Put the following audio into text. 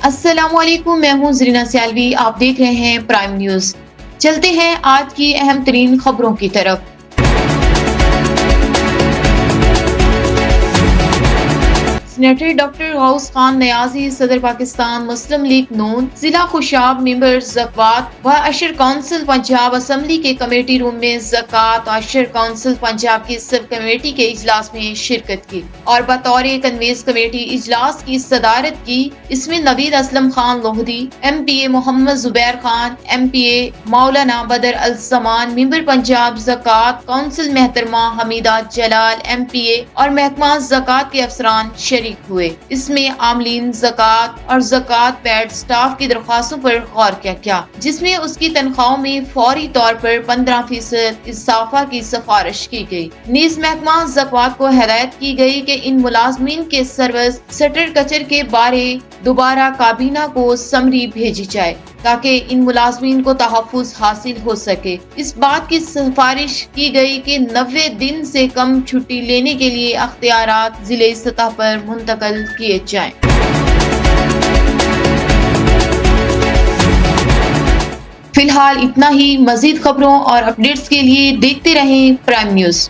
السلام علیکم، میں ہوں زرینہ سیالوی، آپ دیکھ رہے ہیں پرائم نیوز۔ چلتے ہیں آج کی اہم ترین خبروں کی طرف۔ سینیٹر ڈاکٹر غوث خان نیازی، صدر پاکستان مسلم لیگ نون، ضلع خوشاب ممبر زکوٰۃ و عشر کونسل پنجاب اسمبلی کے کمیٹی روم میں زکوٰۃ و عشر کونسل پنجاب کی سب کمیٹی کے اجلاس میں شرکت کی اور بطور کنوینس کمیٹی اجلاس کی صدارت کی۔ اس میں نوید اسلم خان لودھی، ایم پی اے محمد زبیر خان، ایم پی اے مولانا بدر الزمان، ممبر پنجاب زکوٰۃ کونسل محترمہ حمیدہ جلال ایم پی اے اور محکمہ زکوٰۃ کے افسران شریک ہوئے۔ اس میں عاملین زکوٰۃ اور زکوٰۃ پیڈ سٹاف کی درخواستوں پر غور کیا گیا، جس میں اس کی تنخواہوں میں فوری طور پر 15% اضافہ کی سفارش کی گئی۔ نیز محکمہ زکوٰۃ کو ہدایت کی گئی کہ ان ملازمین کے سروس سٹرکچر کے بارے دوبارہ کابینہ کو سمری بھیجی جائے تاکہ ان ملازمین کو تحفظ حاصل ہو سکے۔ اس بات کی سفارش کی گئی کہ 90 دن سے کم چھٹی لینے کے لیے اختیارات ضلعی سطح پر منتقل کیے جائیں۔ فی الحال اتنا ہی۔ مزید خبروں اور اپڈیٹس کے لیے دیکھتے رہیں پرائم نیوز۔